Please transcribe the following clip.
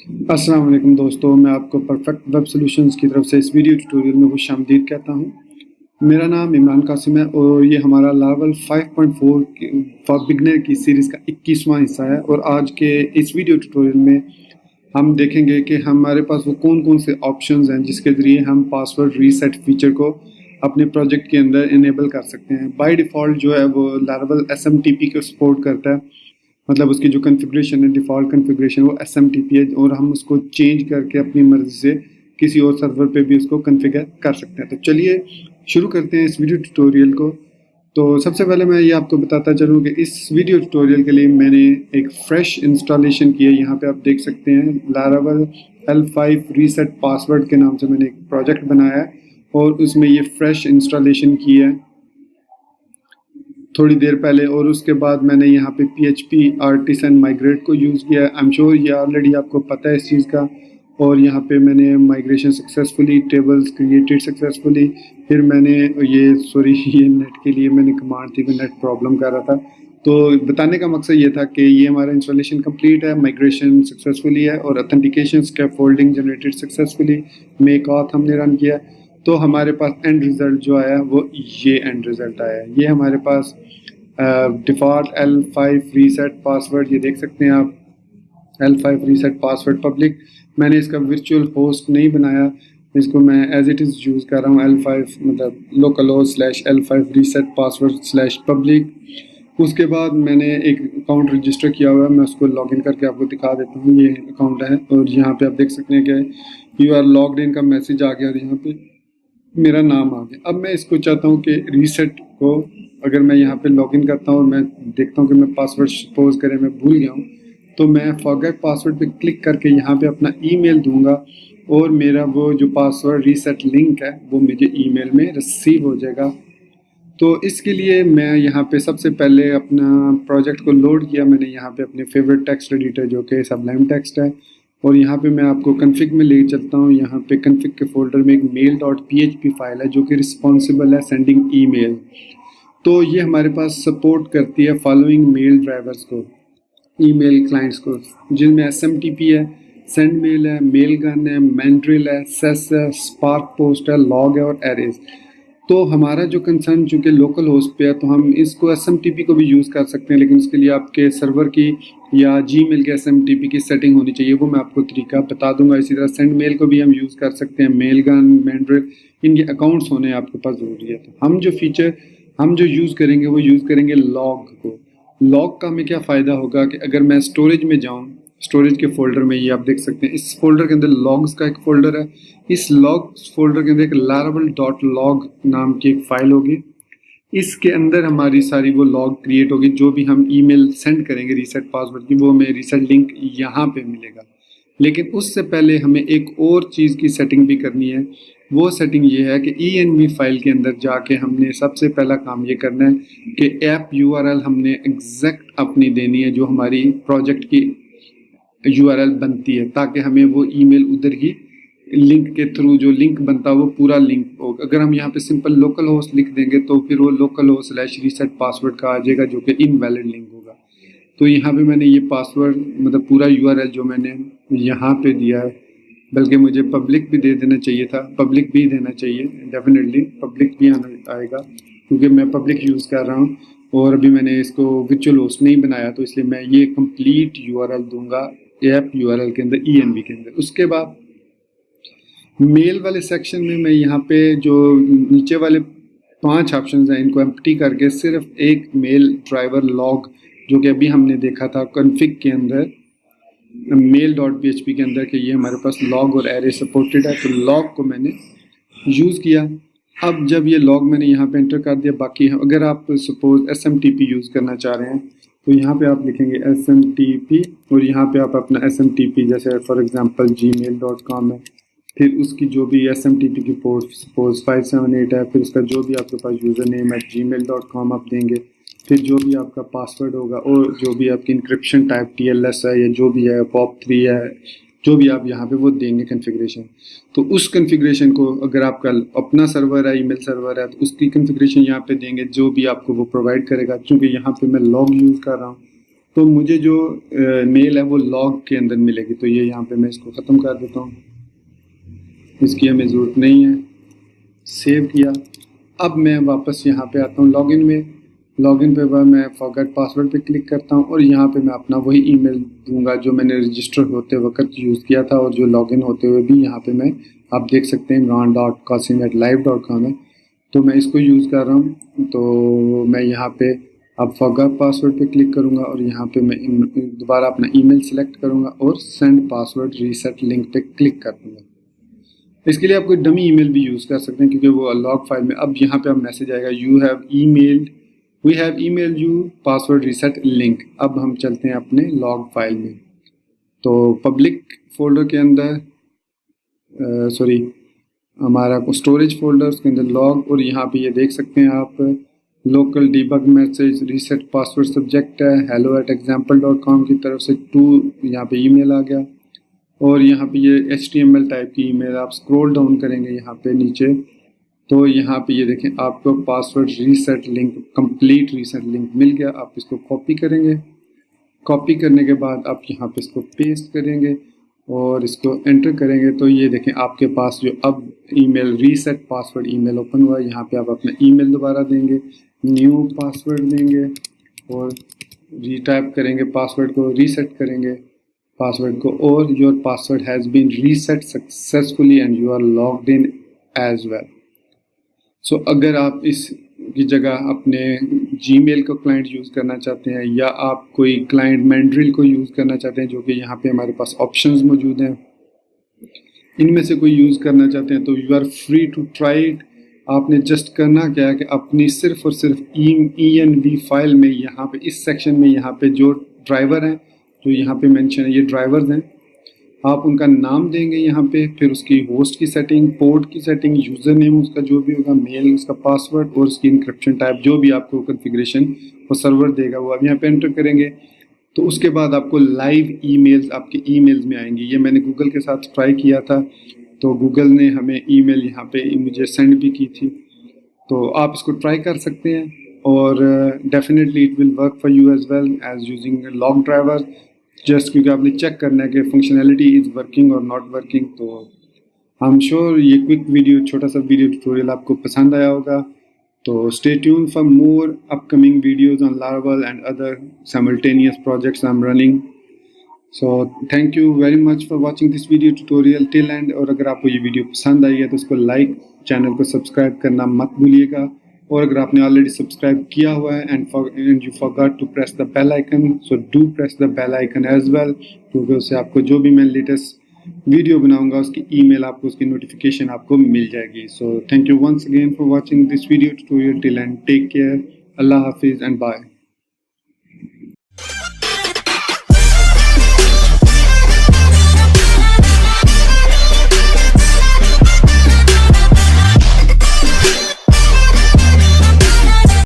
अस्सलाम वालेकुम दोस्तों, मैं आपको परफेक्ट वेब सॉल्यूशंस की तरफ से इस वीडियो ट्यूटोरियल में खुशामदीद कहता हूँ। मेरा नाम इमरान कासिम है और ये हमारा लार्वल 5.4 फॉर बिगनर की सीरीज़ का 21वां हिस्सा है। और आज के इस वीडियो ट्यूटोरियल में हम देखेंगे कि हमारे पास वो कौन-कौन से ऑप्शंस हैं जिसके ज़रिए हम पासवर्ड रीसेट फीचर को अपने प्रोजेक्ट के अंदर इनेबल कर सकते हैं। बाय डिफ़ॉल्ट जो है वो लार्वल एसएमटीपी को सपोर्ट करता है, मतलब उसकी जो कॉन्फ़िगरेशन है, डिफ़ॉल्ट कॉन्फ़िगरेशन वो एसएमटीपी है और हम उसको चेंज करके अपनी मर्ज़ी से किसी और सर्वर पे भी उसको कॉन्फ़िगर कर सकते हैं। तो चलिए शुरू करते हैं इस वीडियो ट्यूटोरियल को। तो सबसे पहले मैं ये आपको बताता चलूँ कि इस वीडियो ट्यूटोरियल के लिए मैंने एक फ्रेश इंस्टॉलेशन की है। यहाँ पे आप देख सकते हैं लारावेल L5 रीसेट पासवर्ड के नाम से मैंने एक प्रोजेक्ट बनाया है और उसमें ये फ्रेश इंस्टॉलेशन की है थोड़ी देर पहले। और उसके बाद मैंने यहाँ पे PHP आर्टिसन माइग्रेट को यूज़ किया है। आई एम श्योर ये ऑलरेडी आपको पता है इस चीज़ का। और यहाँ पे मैंने migration successfully, tables created successfully. फिर मैंने ये नेट के लिए मैंने कमांड थी, नेट प्रॉब्लम कर रहा था। तो बताने का मकसद ये था कि ये हमारा इंस्टॉलेशन कंप्लीट है, माइग्रेशन सक्सेसफुली है और authentication scaffolding generated successfully, make auth हमने रन किया। तो हमारे पास एंड रिज़ल्ट जो आया वो ये एंड रिज़ल्ट आया। ये हमारे पास डिफ़ॉल्ट L5 रीसेट पासवर्ड, ये देख सकते हैं आप, L5 रीसेट पासवर्ड पब्लिक। मैंने इसका वर्चुअल होस्ट नहीं बनाया, इसको मैं एज इट इज़ यूज़ कर रहा हूँ L5 मतलब localhost/L5 रीसेट पासवर्ड/पब्लिक। उसके बाद मैंने एक अकाउंट रजिस्टर किया हुआ है, मैं उसको लॉगिन करके आपको दिखा देता हूँ। ये अकाउंट है और यहाँ पे आप देख सकते हैं कि यू आर लॉग्ड इन का मैसेज आ गया और यहाँ पे मेरा नाम आ गया। अब मैं इसको चाहता हूँ कि रीसेट को, अगर मैं यहाँ पे लॉगिन करता हूँ और मैं देखता हूँ कि मैं पासवर्ड सपोज करें मैं भूल गया हूँ, तो मैं फॉरगेट पासवर्ड पे क्लिक करके यहाँ पे अपना ईमेल दूंगा और मेरा वो जो पासवर्ड रीसेट लिंक है वो मुझे ईमेल में रिसीव हो जाएगा। तो इसके लिए मैं यहाँ पे सबसे पहले अपना प्रोजेक्ट को लोड किया। मैंने यहाँ पे अपने फेवरेट टेक्स्ट एडिटर जो कि सबलाइम टेक्स्ट है, और यहाँ पे मैं आपको कन्फिग में ले चलता हूँ। यहाँ पे कन्फिग के फोल्डर में एक mail.php फाइल है जो कि रिस्पॉन्सिबल है सेंडिंग ईमेल। तो ये हमारे पास सपोर्ट करती है फॉलोइंग मेल ड्राइवर्स को, ईमेल क्लाइंट्स को, जिनमें SMTP है, सेंड मेल है, मेल गन है, मैंड्रिल है, सेस है, स्पार्क पोस्ट है, लॉग है और एरेज। तो हमारा जो कंसर्न चूँकि लोकल होस्ट पे है तो हम इसको SMTP को भी यूज़ कर सकते हैं, लेकिन उसके लिए आपके सर्वर की या Gmail के SMTP की सेटिंग होनी चाहिए, वो मैं आपको तरीका बता दूंगा। इसी तरह सेंड मेल को भी हम यूज़ कर सकते हैं, मेल गन, मैंड्रिल, इनके अकाउंट्स होने आपके पास ज़रूरी है। तो हम जो फीचर हम जो यूज़ करेंगे वो यूज़ करेंगे लॉग को। लॉग का हमें क्या फ़ायदा होगा कि अगर मैं स्टोरेज में जाऊँ, स्टोरेज के फोल्डर में, ये आप देख सकते हैं इस फोल्डर के अंदर लॉग्स का एक फोल्डर है। इस लॉग्स फोल्डर के अंदर एक laravel.log नाम की एक फाइल होगी। इसके अंदर हमारी सारी वो लॉग क्रिएट होगी, जो भी हम ईमेल सेंड करेंगे रीसेट पासवर्ड की, वो हमें रीसेट लिंक यहाँ पे मिलेगा। लेकिन उससे पहले हमें एक और चीज़ की सेटिंग भी करनी है। वो सेटिंग ये है कि env फाइल के अंदर जाके हमने सबसे पहला काम ये करना है कि ऐप URL हमने एग्जैक्ट अपनी देनी है जो हमारी प्रोजेक्ट की URL बनती है, ताकि हमें वो ईमेल उधर ही लिंक के थ्रू जो लिंक बनता है वो पूरा लिंक होगा। अगर हम यहाँ पे सिंपल लोकल होस्ट लिख देंगे तो फिर वो लोकल होस्ट/रीसेट पासवर्ड का आ जाएगा जो कि इनवैलिड लिंक होगा। तो यहाँ पे मैंने ये पासवर्ड मतलब पूरा URL जो मैंने यहाँ पे दिया है, बल्कि मुझे पब्लिक भी दे देना चाहिए था, पब्लिक भी देना चाहिए, डेफिनेटली पब्लिक भी आएगा क्योंकि मैं पब्लिक यूज़ कर रहा हूँ और अभी मैंने इसको वर्चुअल होस्ट नहीं बनाया, तो इसलिए मैं ये कंप्लीट URL दूंगा ऐप URL के अंदर, env के अंदर। उसके बाद मेल वाले सेक्शन में मैं यहाँ पे जो नीचे वाले 5 ऑप्शंस हैं इनको एम्प्टी करके सिर्फ एक मेल ड्राइवर लॉग, जो कि अभी हमने देखा था कॉन्फ़िग के अंदर mail.php के अंदर कि ये हमारे पास लॉग और एरे सपोर्टेड है, तो लॉग को मैंने यूज़ किया। अब जब ये लॉग मैंने यहाँ पे एंटर कर दिया, बाकी अगर आप सपोज SMTP यूज़ करना चाह रहे हैं तो यहाँ पे आप लिखेंगे SMTP और यहाँ पे आप अपना SMTP, जैसे फॉर एग्जांपल gmail.com है, फिर उसकी जो भी SMTP की पोर्ट सपोज 578 है, फिर उसका जो भी आपके पास यूज़र नेम है gmail.com आप देंगे, फिर जो भी आपका पासवर्ड होगा और जो भी आपकी इंक्रिप्शन टाइप TLS है या जो भी है POP3 है, जो भी आप यहाँ पे वो देंगे कॉन्फ़िगरेशन। तो उस कॉन्फ़िगरेशन को अगर आपका अपना सर्वर है, ईमेल सर्वर है, तो उसकी कॉन्फ़िगरेशन यहाँ पे देंगे जो भी आपको वो प्रोवाइड करेगा। क्योंकि यहाँ पे मैं लॉग यूज़ कर रहा हूँ तो मुझे जो मेल है वो लॉग के अंदर मिलेगी। तो ये यहाँ पे मैं इसको ख़त्म कर देता हूँ, इसकी हमें ज़रूरत नहीं है। सेव किया। अब मैं वापस यहाँ पे आता हूँ लॉगिन में। लॉगिन पे मैं फॉरगेट पासवर्ड पे क्लिक करता हूँ और यहाँ पे मैं अपना वही ईमेल दूंगा जो मैंने रजिस्टर होते वक्त यूज़ किया था और जो लॉगिन होते हुए भी यहाँ पे मैं आप देख सकते हैं imran.qasim@live.com है, तो मैं इसको यूज़ कर रहा हूँ। तो मैं यहाँ पे अब फॉरगेट पासवर्ड पे क्लिक करूँगा और यहाँ पे मैं दोबारा अपना ईमेल सेलेक्ट करूँगा और सेंड पासवर्ड रीसेट लिंक पे क्लिक कर दूँगा। इसके लिए आप कोई डमी ईमेल भी यूज़ कर सकते हैं क्योंकि वो लॉग फाइल में अब यहाँ पे अब मैसेज आएगा we have email you password reset link. अब हम चलते हैं अपने लॉग फाइल में। तो पब्लिक फोल्डर के अंदर हमारा स्टोरेज फोल्डर उसके अंदर लॉग, और यहाँ पे ये देख सकते हैं आप local debug message reset password subject है hello@example.com की तरफ से 2 यहाँ पे ईमेल आ गया। और यहाँ पे ये HTML टाइप की ईमेल, आप स्क्रॉल डाउन करेंगे यहाँ पे नीचे तो यहाँ पे ये देखें आपको password reset link complete reset link मिल गया। आप इसको कॉपी करेंगे, कॉपी करने के बाद आप यहाँ पे इसको पेस्ट करेंगे और इसको एंटर करेंगे तो ये देखें आपके पास जो अब email reset password email open हुआ। यहाँ पे आप अपना ईमेल दोबारा देंगे, न्यू पासवर्ड देंगे और रीटाइप करेंगे पासवर्ड को, रीसेट करेंगे पासवर्ड को, और your password has been reset successfully and you are logged in as well. So अगर आप इसकी जगह अपने जीमेल को क्लाइंट यूज़ करना चाहते हैं या आप कोई क्लाइंट मैंड्रिल को यूज़ करना चाहते हैं, जो कि यहाँ पे हमारे पास ऑप्शंस मौजूद हैं, इनमें से कोई यूज़ करना चाहते हैं तो you are free to try it. आपने जस्ट करना क्या है कि अपनी सिर्फ और सिर्फ ENV फाइल में यहाँ पे इस सेक्शन में यहाँ पे जो ड्राइवर हैं जो यहाँ पे मेंशन है, ये ड्राइवर्स हैं, आप उनका नाम देंगे यहाँ पे, फिर उसकी होस्ट की सेटिंग, पोर्ट की सेटिंग, यूज़र नेम उसका जो भी होगा, मेल उसका पासवर्ड और उसकी इंक्रिप्शन टाइप जो भी आपको कॉन्फ़िगरेशन वो सर्वर देगा वो आप यहाँ पे एंटर करेंगे। तो उसके बाद आपको लाइव ईमेल्स आपके ईमेल्स में आएंगी। ये मैंने गूगल के साथ ट्राई किया था तो गूगल ने हमें ईमेल यहाँ पे मुझे सेंड भी की थी, तो आप इसको ट्राई कर सकते हैं और definitely it will work for you as well as using log driver. Just क्योंकि आपने चेक करना है कि फंक्शनैलिटी इज़ वर्किंग और नॉट वर्किंग। तो आई एम श्योर ये क्विक वीडियो, छोटा सा वीडियो ट्यूटोरियल आपको पसंद आया होगा। तो stay tune for more upcoming videos on Laravel and other simultaneous projects I'm running. So thank you very much for watching this video tutorial till end। और अगर आपको ये वीडियो पसंद आई है तो इसको लाइक, चैनल को सब्सक्राइब करना मत भूलिएगा। और अगर आपने ऑलरेडी सब्सक्राइब किया हुआ है and you forgot to press the bell icon, so do press the bell icon as well, क्योंकि उससे आपको जो भी मैं लेटेस्ट वीडियो बनाऊंगा उसकी ईमेल आपको, उसकी नोटिफिकेशन आपको मिल जाएगी। So thank you once again for watching this video tutorial till end take care. अल्लाह हाफिज़ एंड बाय।